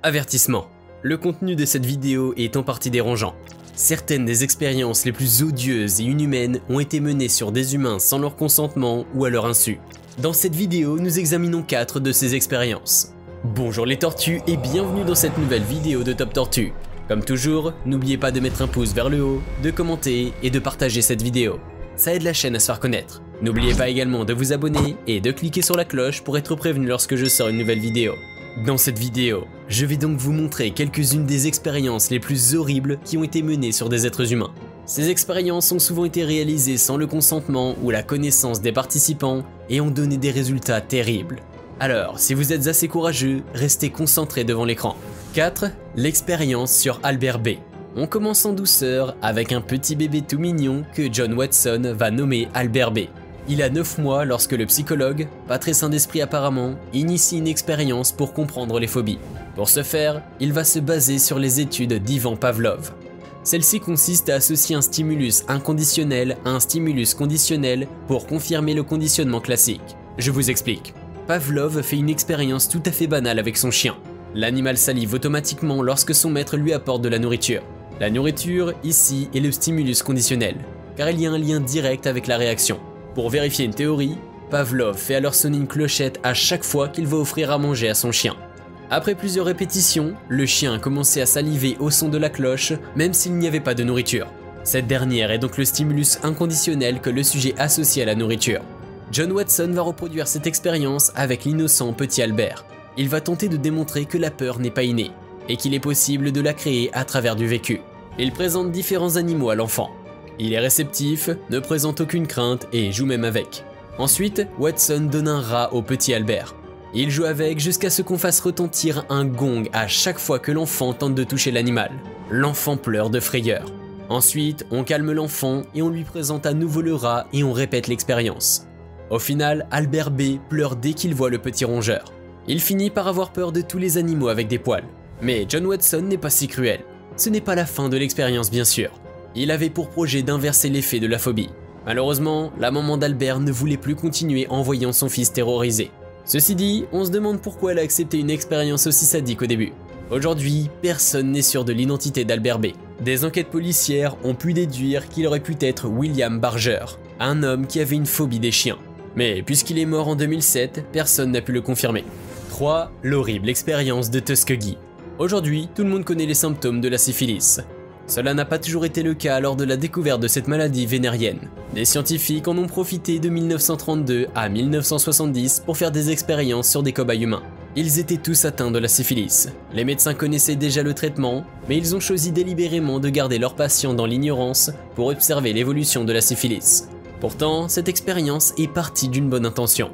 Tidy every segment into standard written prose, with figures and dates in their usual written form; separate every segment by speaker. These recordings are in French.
Speaker 1: Avertissement. Le contenu de cette vidéo est en partie dérangeant. Certaines des expériences les plus odieuses et inhumaines ont été menées sur des humains sans leur consentement ou à leur insu. Dans cette vidéo, nous examinons 4 de ces expériences. Bonjour les tortues et bienvenue dans cette nouvelle vidéo de Top Tortue. Comme toujours, n'oubliez pas de mettre un pouce vers le haut, de commenter et de partager cette vidéo. Ça aide la chaîne à se faire connaître. N'oubliez pas également de vous abonner et de cliquer sur la cloche pour être prévenu lorsque je sors une nouvelle vidéo. Dans cette vidéo, je vais donc vous montrer quelques-unes des expériences les plus horribles qui ont été menées sur des êtres humains. Ces expériences ont souvent été réalisées sans le consentement ou la connaissance des participants et ont donné des résultats terribles. Alors, si vous êtes assez courageux, restez concentrés devant l'écran. 4. L'expérience sur Albert B. On commence en douceur avec un petit bébé tout mignon que John Watson va nommer Albert B. Il a 9 mois lorsque le psychologue, pas très sain d'esprit apparemment, initie une expérience pour comprendre les phobies. Pour ce faire, il va se baser sur les études d'Ivan Pavlov. Celle-ci consiste à associer un stimulus inconditionnel à un stimulus conditionnel pour confirmer le conditionnement classique. Je vous explique. Pavlov fait une expérience tout à fait banale avec son chien. L'animal salive automatiquement lorsque son maître lui apporte de la nourriture. La nourriture, ici, est le stimulus conditionnel, car il y a un lien direct avec la réaction. Pour vérifier une théorie, Pavlov fait alors sonner une clochette à chaque fois qu'il va offrir à manger à son chien. Après plusieurs répétitions, le chien a commencé à saliver au son de la cloche, même s'il n'y avait pas de nourriture. Cette dernière est donc le stimulus inconditionnel que le sujet associe à la nourriture. John Watson va reproduire cette expérience avec l'innocent petit Albert. Il va tenter de démontrer que la peur n'est pas innée, et qu'il est possible de la créer à travers du vécu. Il présente différents animaux à l'enfant. Il est réceptif, ne présente aucune crainte et joue même avec. Ensuite, Watson donne un rat au petit Albert. Il joue avec jusqu'à ce qu'on fasse retentir un gong à chaque fois que l'enfant tente de toucher l'animal. L'enfant pleure de frayeur. Ensuite, on calme l'enfant et on lui présente à nouveau le rat et on répète l'expérience. Au final, Albert B pleure dès qu'il voit le petit rongeur. Il finit par avoir peur de tous les animaux avec des poils. Mais John Watson n'est pas si cruel. Ce n'est pas la fin de l'expérience bien sûr. Il avait pour projet d'inverser l'effet de la phobie. Malheureusement, la maman d'Albert ne voulait plus continuer en voyant son fils terrorisé. Ceci dit, on se demande pourquoi elle a accepté une expérience aussi sadique au début. Aujourd'hui, personne n'est sûr de l'identité d'Albert B. Des enquêtes policières ont pu déduire qu'il aurait pu être William Barger, un homme qui avait une phobie des chiens. Mais puisqu'il est mort en 2007, personne n'a pu le confirmer. 3. L'horrible expérience de Tuskegee. Aujourd'hui, tout le monde connaît les symptômes de la syphilis. Cela n'a pas toujours été le cas lors de la découverte de cette maladie vénérienne. Des scientifiques en ont profité de 1932 à 1970 pour faire des expériences sur des cobayes humains. Ils étaient tous atteints de la syphilis. Les médecins connaissaient déjà le traitement, mais ils ont choisi délibérément de garder leurs patients dans l'ignorance pour observer l'évolution de la syphilis. Pourtant, cette expérience est partie d'une bonne intention.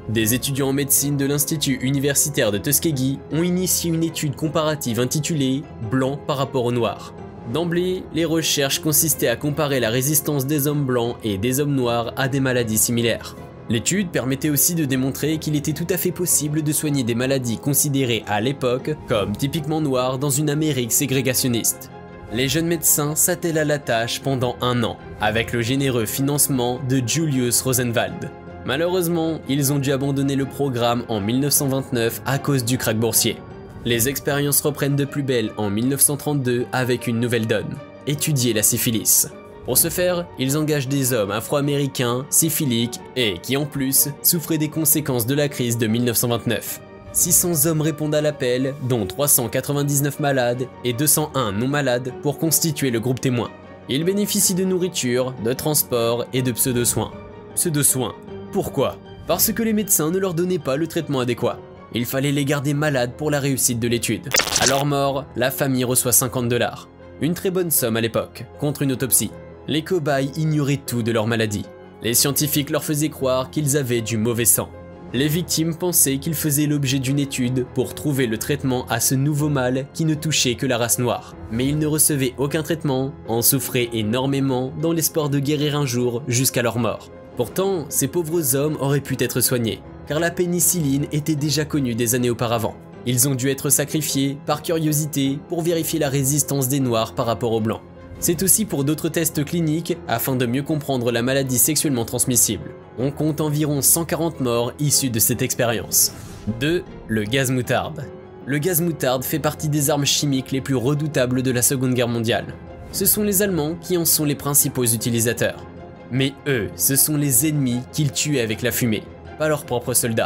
Speaker 1: Des étudiants en médecine de l'Institut universitaire de Tuskegee ont initié une étude comparative intitulée « Blanc par rapport aux Noirs ». D'emblée, les recherches consistaient à comparer la résistance des hommes blancs et des hommes noirs à des maladies similaires. L'étude permettait aussi de démontrer qu'il était tout à fait possible de soigner des maladies considérées à l'époque comme typiquement noires dans une Amérique ségrégationniste. Les jeunes médecins s'attellent à la tâche pendant 1 an, avec le généreux financement de Julius Rosenwald. Malheureusement, ils ont dû abandonner le programme en 1929 à cause du krach boursier. Les expériences reprennent de plus belle en 1932 avec une nouvelle donne, étudier la syphilis. Pour ce faire, ils engagent des hommes afro-américains, syphiliques et qui en plus souffraient des conséquences de la crise de 1929. 600 hommes répondent à l'appel, dont 399 malades et 201 non malades pour constituer le groupe témoin. Ils bénéficient de nourriture, de transport et de pseudo-soins. Pseudo-soins. Pourquoi? Parce que les médecins ne leur donnaient pas le traitement adéquat. Il fallait les garder malades pour la réussite de l'étude. À leur mort, la famille reçoit 50 $. Une très bonne somme à l'époque, contre une autopsie. Les cobayes ignoraient tout de leur maladie. Les scientifiques leur faisaient croire qu'ils avaient du mauvais sang. Les victimes pensaient qu'ils faisaient l'objet d'une étude pour trouver le traitement à ce nouveau mal qui ne touchait que la race noire. Mais ils ne recevaient aucun traitement, en souffraient énormément dans l'espoir de guérir un jour jusqu'à leur mort. Pourtant, ces pauvres hommes auraient pu être soignés, car la pénicilline était déjà connue des années auparavant. Ils ont dû être sacrifiés, par curiosité, pour vérifier la résistance des Noirs par rapport aux Blancs. C'est aussi pour d'autres tests cliniques, afin de mieux comprendre la maladie sexuellement transmissible. On compte environ 140 morts issus de cette expérience. 2. Le gaz moutarde. Le gaz moutarde fait partie des armes chimiques les plus redoutables de la Seconde Guerre mondiale. Ce sont les Allemands qui en sont les principaux utilisateurs. Mais eux, ce sont les ennemis qu'ils tuaient avec la fumée, pas leurs propres soldats.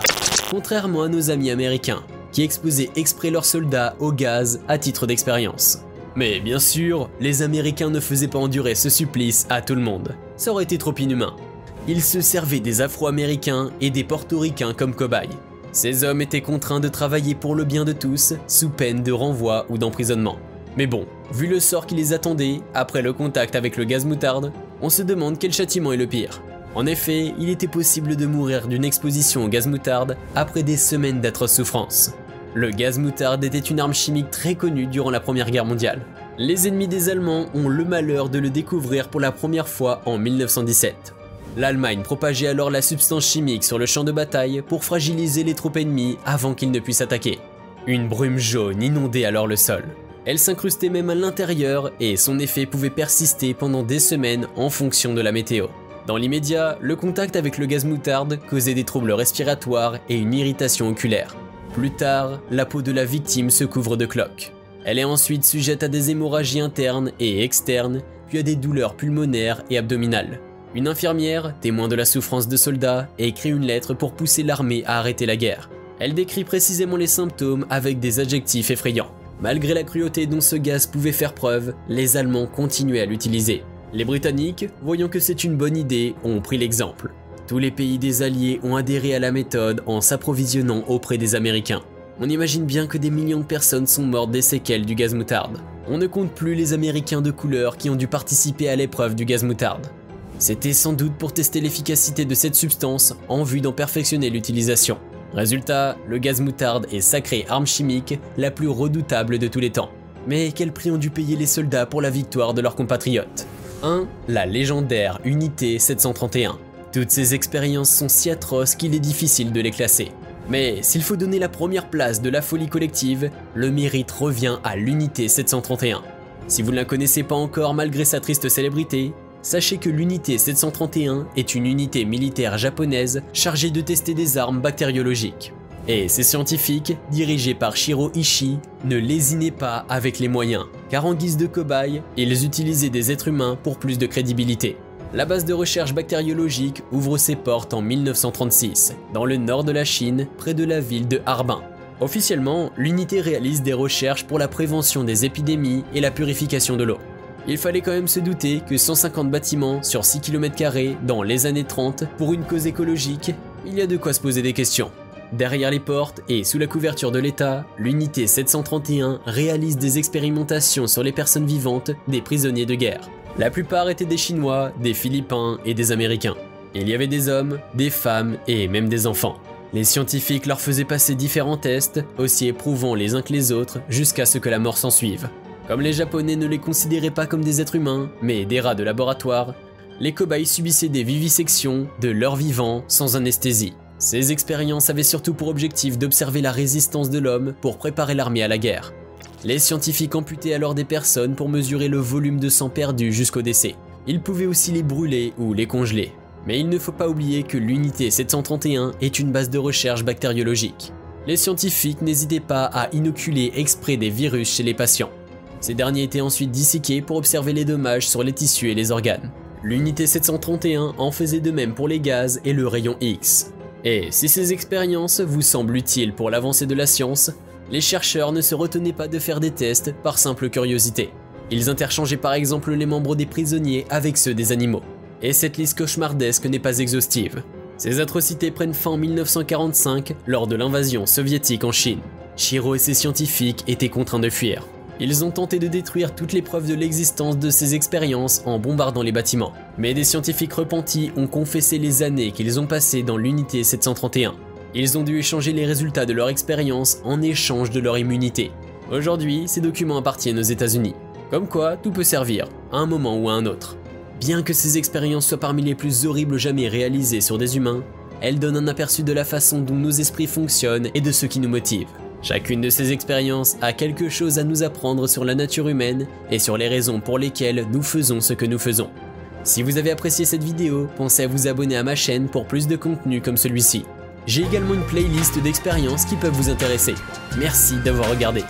Speaker 1: Contrairement à nos amis américains, qui exposaient exprès leurs soldats au gaz à titre d'expérience. Mais bien sûr, les Américains ne faisaient pas endurer ce supplice à tout le monde. Ça aurait été trop inhumain. Ils se servaient des Afro-Américains et des Portoricains comme cobayes. Ces hommes étaient contraints de travailler pour le bien de tous, sous peine de renvoi ou d'emprisonnement. Mais bon, vu le sort qui les attendait, après le contact avec le gaz moutarde, on se demande quel châtiment est le pire. En effet, il était possible de mourir d'une exposition au gaz moutarde après des semaines d'atroces souffrances. Le gaz moutarde était une arme chimique très connue durant la Première Guerre mondiale. Les ennemis des Allemands ont le malheur de le découvrir pour la première fois en 1917. L'Allemagne propageait alors la substance chimique sur le champ de bataille pour fragiliser les troupes ennemies avant qu'ils ne puissent attaquer. Une brume jaune inondait alors le sol. Elle s'incrustait même à l'intérieur et son effet pouvait persister pendant des semaines en fonction de la météo. Dans l'immédiat, le contact avec le gaz moutarde causait des troubles respiratoires et une irritation oculaire. Plus tard, la peau de la victime se couvre de cloques. Elle est ensuite sujette à des hémorragies internes et externes, puis à des douleurs pulmonaires et abdominales. Une infirmière, témoin de la souffrance de soldats, écrit une lettre pour pousser l'armée à arrêter la guerre. Elle décrit précisément les symptômes avec des adjectifs effrayants. Malgré la cruauté dont ce gaz pouvait faire preuve, les Allemands continuaient à l'utiliser. Les Britanniques, voyant que c'est une bonne idée, ont pris l'exemple. Tous les pays des Alliés ont adhéré à la méthode en s'approvisionnant auprès des Américains. On imagine bien que des millions de personnes sont mortes des séquelles du gaz moutarde. On ne compte plus les Américains de couleur qui ont dû participer à l'épreuve du gaz moutarde. C'était sans doute pour tester l'efficacité de cette substance en vue d'en perfectionner l'utilisation. Résultat, le gaz moutarde est sacrée arme chimique la plus redoutable de tous les temps. Mais quel prix ont dû payer les soldats pour la victoire de leurs compatriotes? 1. La légendaire Unité 731. Toutes ces expériences sont si atroces qu'il est difficile de les classer. Mais s'il faut donner la première place de la folie collective, le mérite revient à l'Unité 731. Si vous ne la connaissez pas encore malgré sa triste célébrité, sachez que l'Unité 731 est une unité militaire japonaise chargée de tester des armes bactériologiques. Et ces scientifiques, dirigés par Shiro Ishii, ne lésinaient pas avec les moyens, car en guise de cobayes, ils utilisaient des êtres humains pour plus de crédibilité. La base de recherche bactériologique ouvre ses portes en 1936, dans le nord de la Chine, près de la ville de Harbin. Officiellement, l'unité réalise des recherches pour la prévention des épidémies et la purification de l'eau. Il fallait quand même se douter que 150 bâtiments sur 6 km² dans les années 30 pour une cause écologique, il y a de quoi se poser des questions. Derrière les portes et sous la couverture de l'État, l'unité 731 réalise des expérimentations sur les personnes vivantes des prisonniers de guerre. La plupart étaient des Chinois, des Philippins et des Américains. Il y avait des hommes, des femmes et même des enfants. Les scientifiques leur faisaient passer différents tests, aussi éprouvants les uns que les autres, jusqu'à ce que la mort s'ensuive. Comme les Japonais ne les considéraient pas comme des êtres humains, mais des rats de laboratoire, les cobayes subissaient des vivisections de leur vivant sans anesthésie. Ces expériences avaient surtout pour objectif d'observer la résistance de l'homme pour préparer l'armée à la guerre. Les scientifiques amputaient alors des personnes pour mesurer le volume de sang perdu jusqu'au décès. Ils pouvaient aussi les brûler ou les congeler. Mais il ne faut pas oublier que l'unité 731 est une base de recherche bactériologique. Les scientifiques n'hésitaient pas à inoculer exprès des virus chez les patients. Ces derniers étaient ensuite disséqués pour observer les dommages sur les tissus et les organes. L'unité 731 en faisait de même pour les gaz et le rayon X. Et si ces expériences vous semblent utiles pour l'avancée de la science, les chercheurs ne se retenaient pas de faire des tests par simple curiosité. Ils interchangeaient par exemple les membres des prisonniers avec ceux des animaux. Et cette liste cauchemardesque n'est pas exhaustive. Ces atrocités prennent fin en 1945 lors de l'invasion soviétique en Chine. Shiro et ses scientifiques étaient contraints de fuir. Ils ont tenté de détruire toutes les preuves de l'existence de ces expériences en bombardant les bâtiments. Mais des scientifiques repentis ont confessé les années qu'ils ont passées dans l'unité 731. Ils ont dû échanger les résultats de leur expérience en échange de leur immunité. Aujourd'hui, ces documents appartiennent aux États-Unis. Comme quoi, tout peut servir, à un moment ou à un autre. Bien que ces expériences soient parmi les plus horribles jamais réalisées sur des humains, elles donnent un aperçu de la façon dont nos esprits fonctionnent et de ce qui nous motive. Chacune de ces expériences a quelque chose à nous apprendre sur la nature humaine et sur les raisons pour lesquelles nous faisons ce que nous faisons. Si vous avez apprécié cette vidéo, pensez à vous abonner à ma chaîne pour plus de contenu comme celui-ci. J'ai également une playlist d'expériences qui peuvent vous intéresser. Merci d'avoir regardé.